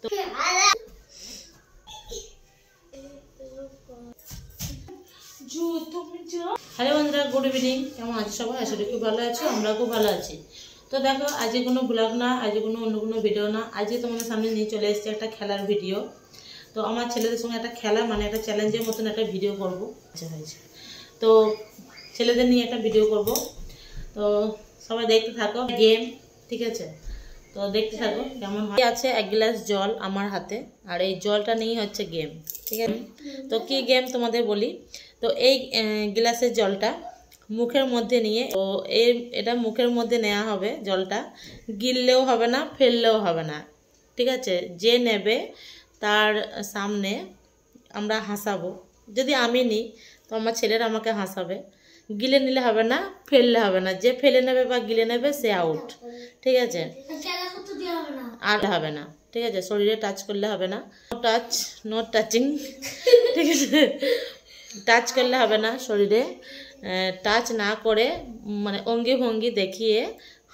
তো হ্যালো বন্ধুরা, good evening. কেমন আছো সবাই? আসলে খুব ভালো আছো, আমরা খুব ভালো আছি। তো দেখো, আজকে কোনো ব্লগ না, আজকে কোনো অন্য কোনো ভিডিও না, আজকে তোমাদের সামনে নিয়ে চলে এসেছে একটা খেলার ভিডিও। তো আমার ছেলেদের সঙ্গে একটা খেলা, মানে একটা চ্যালেঞ্জের মতন একটা ভিডিও করব হয়েছে। তো ছেলেদের নিয়ে একটা ভিডিও করব, তো সবাই দেখতে থাকো। গেম, ঠিক আছে? তো দেখতে থাকো কেমন হয়। আছে এক গ্লাস জল আমার হাতে, আর এই জলটা নিয়ে হচ্ছে গেম, ঠিক আছে? তো কি গেম তোমাদের বলি। তো এই গ্লাসের জলটা মুখের মধ্যে নিয়ে, তো এটা মুখের মধ্যে নেওয়া হবে। জলটা গিললেও হবে না, ফেললেও হবে না, ঠিক আছে? যে নেবে তার সামনে আমরা হাসাবো। যদি আমি নিই তো আমার ছেলেরা আমাকে হাসাবে। গিলে নিলে হবে না, ফেললে হবে না। যে ফেলে নেবে বা গিলে নেবে সে আউট, ঠিক আছে? আর হবে না, ঠিক আছে? শরীরে টাচ করলে হবে না, টাচ, নো টাচিং, ঠিক আছে? টাচ করলে হবে না শরীরে, টাচ না করে মানে অঙ্গি ভঙ্গি দেখিয়ে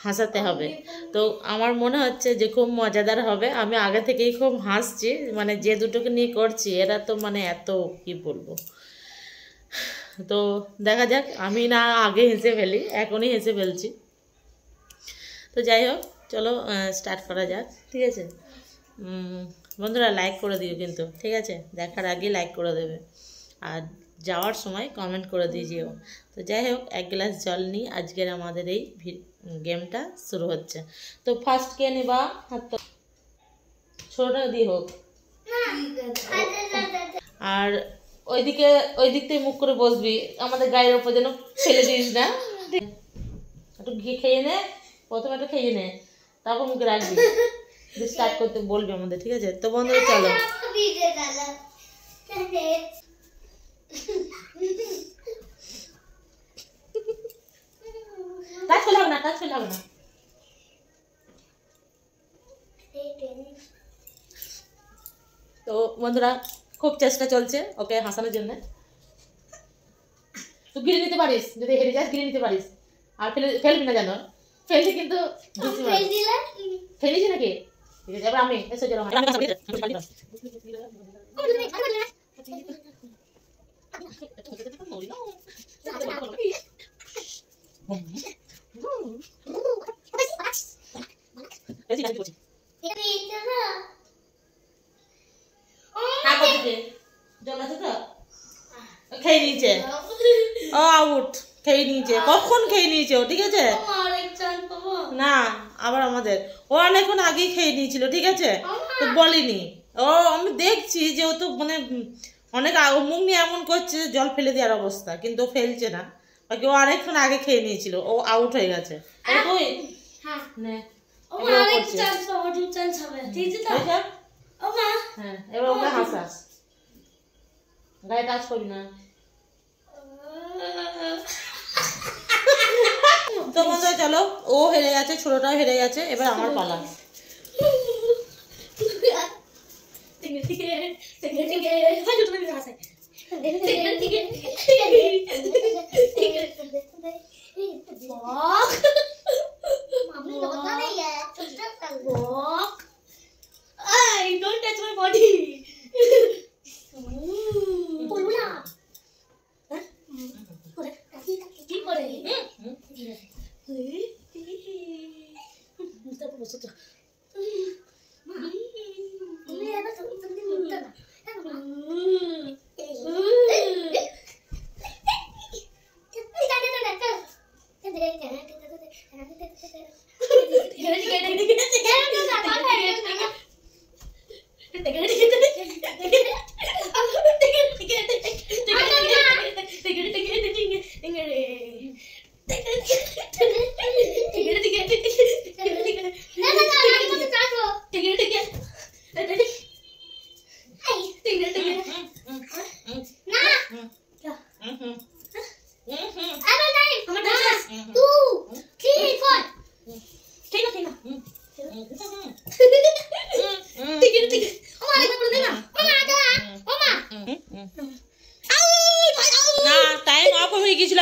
হাসাতে হবে। তো আমার মনে হচ্ছে যে খুব মজাদার হবে। আমি আগে থেকেই খুব হাসছি, মানে যে দুটোকে নিয়ে করছি এরা তো মানে এত কি বলবো। তো দেখা যাক, আমি না আগে হেসে ফেলি, এখনই হেসে ফেলছি। তো যাই হোক, চলো স্টার্ট করা যাক, ঠিক আছে? বন্ধুরা লাইক করে দিও কিন্তু, ঠিক আছে? দেখার আগে লাইক করে দেবে, আর যাওয়ার সময় কমেন্ট করে দিয়েও। তো যাই হোক, এক গ্লাস জল নিয়ে আজকের আমাদের এই গেমটা শুরু হচ্ছে। তো ফার্স্ট কে নেবা? ছোটটা দিয়ে হোক। আর ওই দিক থেকে মুখ করে বসবি, আমাদের গায়ের ওপর যেন ফেলে দিস না। একটু ঘি খেয়ে নে, প্রথমে একটু খেয়ে নে, তারপর মুখে রাখবি। স্টার্ট করতে বলবি আমাদের, ঠিক আছে? তো বন্ধুরা চলো। কাজ করলে হবে না, কাজ করলে হবে না। তো বন্ধুরা খুব চেষ্টা চলছে ওকে হাসানোর জন্য। তুই গিলে নিতে পারিস, যদি হেরে যাস গিলে নিতে পারিস, আর ফেলবি না জানো। ফেলছি কিন্তু ফেলিছি নাকি? ঠিক আছে, এবার আমি এসে গেলাম। জল আছে তো খেয়ে নিয়েছে, ও আউট। খেয়ে নিয়েছে, কখন খেয়ে নিয়েছে ও, ঠিক আছে? না, আবার আমাদের ও অনেকক্ষণ আগেই খেয়ে নিয়েছিল, ঠিক আছে? তো বলিনি ও, আমি দেখছি যে ও তো মানে অনেক মুখ নিয়ে এমন করছে জল ফেলে দেওয়ার অবস্থা, কিন্তু ও ফেলছে না। বাকি ও অনেকক্ষণ আগে খেয়ে নিয়েছিল, ও আউট হয়ে গেছে। হ্যাঁ, এবার ওকে হাসাস, গায়ে টাচ করি না। তো বন্ধুরা চলো, ও হেরে গেছে, ছোটটাও হেরে গেছে, এবার আমার পালা। Don't touch my body.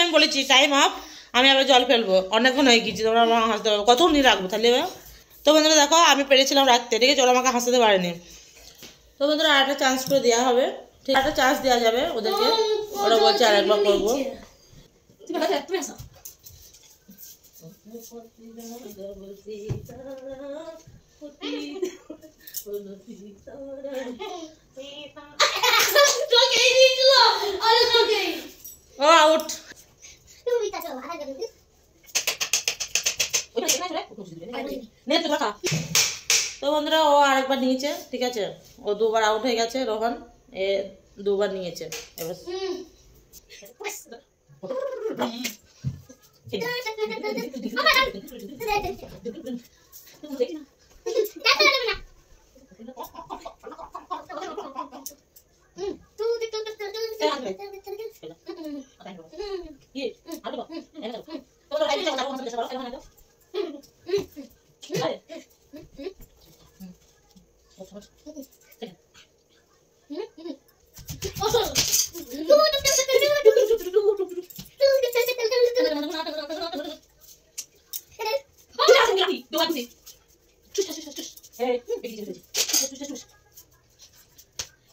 আমি বলেছি টাইম অফ, আমি আবার জল ফেলবো, অনেকক্ষণ হয়ে গেছি, তোমরা হাসতে হবে। কতক্ষণ নিয়ে রাখবো তাহলে? তো বন্ধুরা দেখো আমি পেরেছিলাম রাখতে, ঠিক আছে, ওরা আমাকে হাসাতে পারেনি। তো বন্ধুরা আরেকটা চান্স করে দেওয়া হবে, ঠিক, একটা চান্স দেওয়া যাবে ওদেরকে। ওরা বলছে আরেকবার করবো। ও আউট। তো বন্ধুরা ও আরেকবার নিয়েছে, ঠিক আছে, ও দুবার আউট হয়ে গেছে। রোহন এ দুবার নিয়েছে। এবার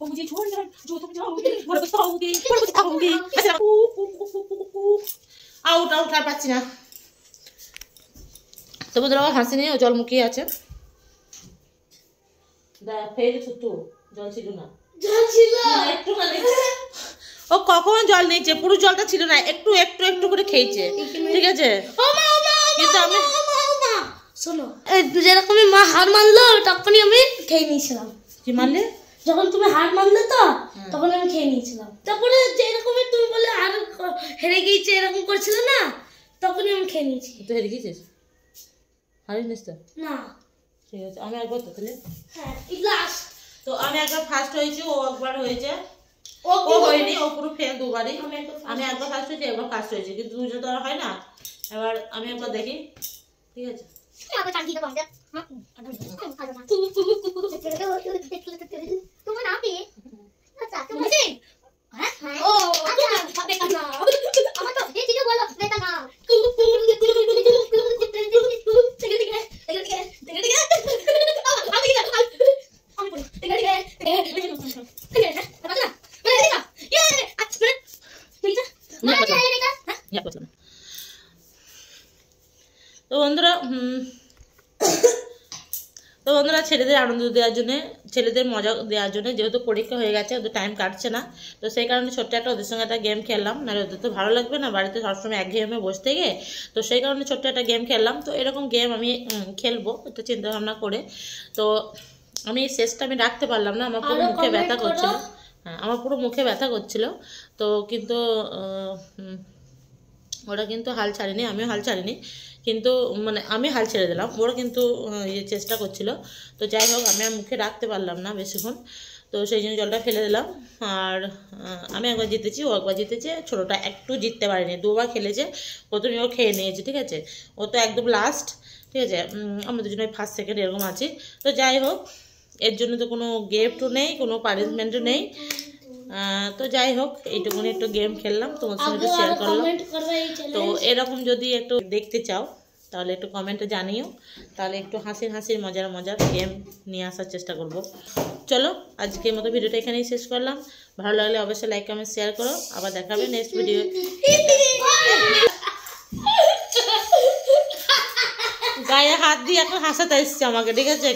मुझे छोड़ना जो तुम जाओगे बड़ा पछताओगे बड़ा पछताओगे। आउट आउट আর পাচ্ছি না। তো বন্ধুরা হাসি নিয়ে জল মুখিয়ে আছে। ফেলে ছুটু জল ছিল না, জল ছিল একটু মানে ও কখন জল নিয়েছে, পুরো জলটা ছিল না, একটু একটু একটু করে খেয়েছে, ঠিক আছে। কিন্তু আমি শোনো যেরকম মা হার মানলো তখনই আমি খেয়ে নিয়েছিলাম। কি মানলে? যখন তুমি হার মানলে তো তখন আমি খেয়ে নিয়েছিলাম। তারপরে যেরকম তুমি বলে আর হেরে গিয়েছে এরকম করছিল না, তখনই আমি খেয়ে নিয়েছি। তুই হেরে গিয়েছিস? হারিনিস তো না, ঠিক আছে। আমি একবার তো তাহলে হ্যাঁ গ্লাস। তো আমি একবার ফার্স্ট হয়েছি, ও একবার হয়েছে, ও হয়নি, ও পুরো ফেল দুবারই। আমি একবার ফার্স্ট হয়েছি, একবার ফার্স্ট হয়েছি, কিন্তু দুজন তো আর হয় না। এবার আমি একবার দেখি, ঠিক আছে। তোমার নাম কি? আচ্ছা তুমি কি? হ্যাঁ ও আমার তো এই চিজে বলো বেটা না। তো বন্ধুরা ছেলেদের আনন্দ দেওয়ার জন্য, ছেলেদের মজা দেওয়ার জন্য, যেহেতু পরীক্ষা হয়ে গেছে, ওদের টাইম কাটছে না, তো সেই কারণে ছোট্ট একটা ওদের সঙ্গে একটা গেম খেললাম। নাহলে ওদের তো ভালো লাগবে না বাড়িতে সবসময় একঘেয়েমে বসতে গিয়ে। তো সেই কারণে ছোট্ট একটা গেম খেললাম। তো এরকম গেম আমি খেলবো একটা চিন্তাভাবনা করে। তো আমি শেষটা আমি রাখতে পারলাম না, আমার পুরো মুখে ব্যথা করছিল। হ্যাঁ আমার পুরো মুখে ব্যথা করছিল। তো কিন্তু ওরা কিন্তু হাল ছাড়েনি, আমিও হাল ছাড়িনি, কিন্তু মানে আমি হাল ছেড়ে দিলাম, ওরা কিন্তু চেষ্টা করছিল। তো যাই হোক আমি আর মুখে রাখতে পারলাম না বেশিক্ষণ, তো সেই জন্য জলটা ফেলে দিলাম। আর আমি একবার জিতেছি, ও একবার জিতেছে, ছোটোটা একটু জিততে পারেনি, দুবার খেলেছে, প্রথমে ও খেয়ে নিয়েছে, ঠিক আছে। ও তো একদম লাস্ট, ঠিক আছে, আমরা দুজনে ফার্স্ট সেকেন্ড এরকম আছি। তো যাই হোক এর জন্য তো কোনো গিফটও নেই, কোনো পানিশমেন্টও নেই। তো যাই হোক এইটুকুনি একটু গেম খেললাম, তোমার সঙ্গে একটু শেয়ার করলাম। তো এরকম যদি একটু দেখতে চাও তাহলে একটু কমেন্টে জানিও, তাহলে একটু হাসির হাসির মজার মজার গেম নিয়ে আসার চেষ্টা করব। চলো আজকের মতো ভিডিওটা এখানেই শেষ করলাম। ভালো লাগলে অবশ্যই লাইক কমেন্ট শেয়ার করো। আবার দেখাবে নেক্সট ভিডিও। গায়ে হাত দিয়ে এখন হাসাতে এসছে আমাকে, ঠিক আছে।